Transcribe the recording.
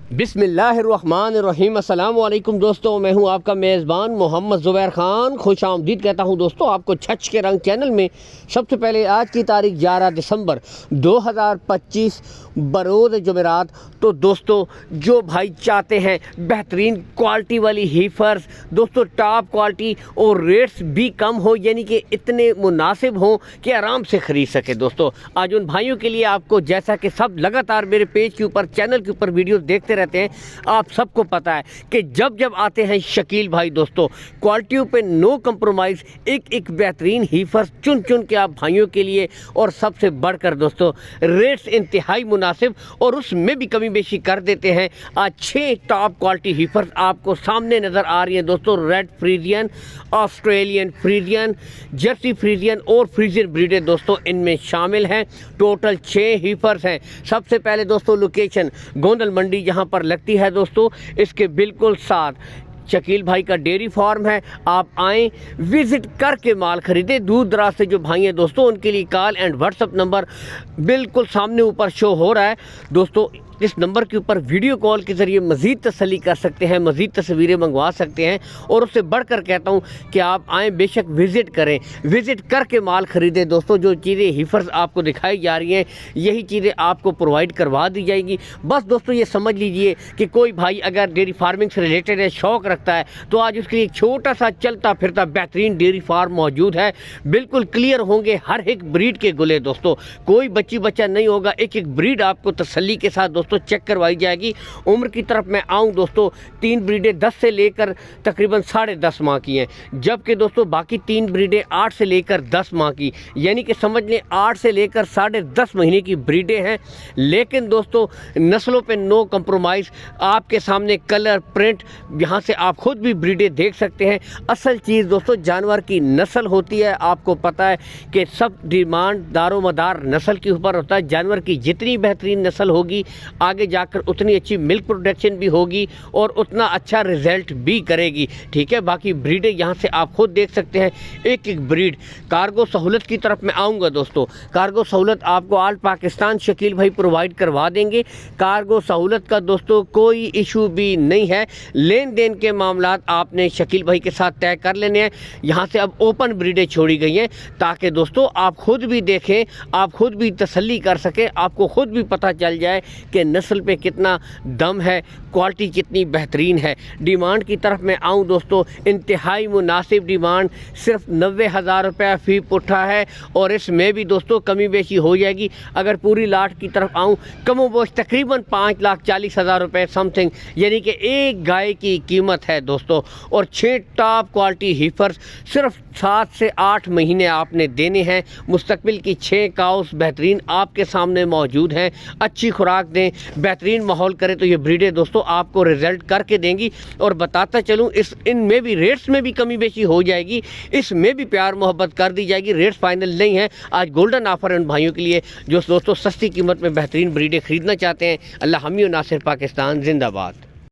بسم اللہ الرحمن الرحیم۔ السلام علیکم دوستوں، میں ہوں آپ کا میزبان محمد زبیر خان۔ خوش آمدید کہتا ہوں دوستوں آپ کو چھچ کے رنگ چینل میں۔ سب سے پہلے آج کی تاریخ 11 دسمبر 2025 بروز جمعرات۔ تو دوستوں جو بھائی چاہتے ہیں بہترین کوالٹی والی ہیفرز، دوستوں ٹاپ کوالٹی اور ریٹس بھی کم ہو، یعنی کہ اتنے مناسب ہوں کہ آرام سے خرید سکے۔ دوستوں آج ان بھائیوں کے لیے آپ کو، جیسا کہ سب لگاتار میرے پیج کے اوپر چینل کے اوپر ویڈیوز دیکھتے رہتے ہیں، آپ سب کو پتہ ہے کہ جب آتے ہیں شکیل بھائی دوستوں کوالٹیوں پہ نو کمپرومائز، ایک بہترین ہیفرز چن کے آپ بھائیوں کے لیے، اور سب سے بڑھ کر دوستوں ریٹس انتہائی مناسب اور اس میں بھی کمی بیشی کر دیتے ہیں۔ آج 6 ٹاپ کوالٹی ہیفرز آپ کو سامنے نظر آ رہی ہیں دوستوں۔ Red Friesian, Australian Friesian, Jersey Friesian اور فریزین بریڈیں دوستوں ان میں شامل ہیں۔ ٹوٹل 6 ہیفرز ہیں۔ سب سے پہلے دوستوں لوکیشن گوندل منڈی جہاں پر لگتی ہے دوستوں، اس کے بالکل ساتھ شکیل بھائی کا ڈیری فارم ہے۔ آپ آئیں، وزٹ کر کے مال خریدیں۔ دور دراز سے جو بھائی ہیں دوستوں ان کے لیے call and what's up number بالکل سامنے اوپر شو ہو رہا ہے دوستوں۔ اس نمبر کے اوپر ویڈیو کال کے ذریعے مزید تسلی کر سکتے ہیں، مزید تصویریں منگوا سکتے ہیں، اور اس سے بڑھ کر کہتا ہوں کہ آپ آئیں، بے شک وزٹ کریں، وزٹ کر کے مال خریدیں دوستوں۔ جو چیزیں ہیفرز آپ کو دکھائی جا رہی ہیں یہی چیزیں آپ کو پرووائڈ کروا دی جائیں گی۔ بس دوستوں یہ سمجھ لیجئے کہ کوئی بھائی اگر ڈیری فارمنگ سے ریلیٹڈ ہے، شوق رکھتا ہے، تو آج اس کے لیے ایک چھوٹا سا چلتا پھرتا بہترین ڈیری فارم موجود ہے۔ بالکل کلیئر ہوں گے ہر ایک بریڈ کے گلے دوستوں، کوئی بچہ نہیں ہوگا، ایک بریڈ آپ کو تسلی کے ساتھ دوستوں چیک کروائی جائے گی۔ عمر کی طرف میں آؤں دوستوں، 3 بریڈیں 10 سے لے کر تقریباً 10.5 ماہ کی ہیں، جبکہ دوستوں باقی 3 بریڈیں 8 سے لے کر 10 ماہ کی، یعنی کہ سمجھ لیں 8 سے لے کر 10.5 مہینے کی بریڈیں ہیں۔ لیکن دوستوں نسلوں پہ نو کمپرومائز، آپ کے سامنے کلر پرنٹ، یہاں سے آپ خود بھی بریڈیں دیکھ سکتے ہیں۔ اصل چیز دوستوں جانور کی نسل ہوتی ہے۔ آپ کو پتہ ہے کہ سب ڈیمانڈ دار و مدار نسل کے اوپر ہوتا ہے۔ جانور کی جتنی بہترین نسل ہوگی آگے جا کر اتنی اچھی ملک پروڈکشن بھی ہوگی اور اتنا اچھا رزلٹ بھی کرے گی، ٹھیک ہے۔ باقی بریڈیں یہاں سے آپ خود دیکھ سکتے ہیں، ایک بریڈ۔ کارگو سہولت کی طرف میں آؤں گا دوستوں، کارگو سہولت آپ کو آل پاکستان شکیل بھائی پرووائڈ کروا دیں گے۔ کارگو سہولت کا دوستوں کوئی ایشو بھی نہیں ہے۔ لین دین کے معاملات آپ نے شکیل بھائی کے ساتھ طے کر لینے ہیں۔ یہاں سے اب اوپن بریڈیں چھوڑی گئی ہیں تاکہ دوستوں آپ خود بھی دیکھیں، آپ خود بھی تسلی کر سکیں، آپ کو خود بھی پتہ چل جائے کہ نسل پہ کتنا دم ہے، کوالٹی کتنی بہترین ہے۔ ڈیمانڈ کی طرف میں آؤں دوستوں، انتہائی مناسب ڈیمانڈ، صرف 90,000 روپے فی پٹھا ہے، اور اس میں بھی دوستوں کمی بیشی ہو جائے گی۔ اگر پوری لاٹ کی طرف آؤں، کم و بیش تقریباً 5,40,000 روپے سم تھنگ، یعنی کہ ایک گائے کی قیمت ہے دوستوں، اور 6 ٹاپ کوالٹی ہیفرز صرف 7 سے 8 مہینے آپ نے دینے ہیں۔ مستقبل کی 6 کاؤز بہترین آپ کے سامنے موجود ہیں۔ اچھی خوراک دیں، بہترین ماحول کرے تو یہ بریڈیں دوستوں آپ کو رزلٹ کر کے دیں گی۔ اور بتاتا چلوں ان میں بھی ریٹس میں بھی کمی بیشی ہو جائے گی، اس میں بھی پیار محبت کر دی جائے گی۔ ریٹس فائنل نہیں ہے۔ آج گولڈن آفر ہے ان بھائیوں کے لیے جو دوستوں سستی قیمت میں بہترین بریڈیں خریدنا چاہتے ہیں۔ اللہ حامی و ناصر پاکستان زندہ باد۔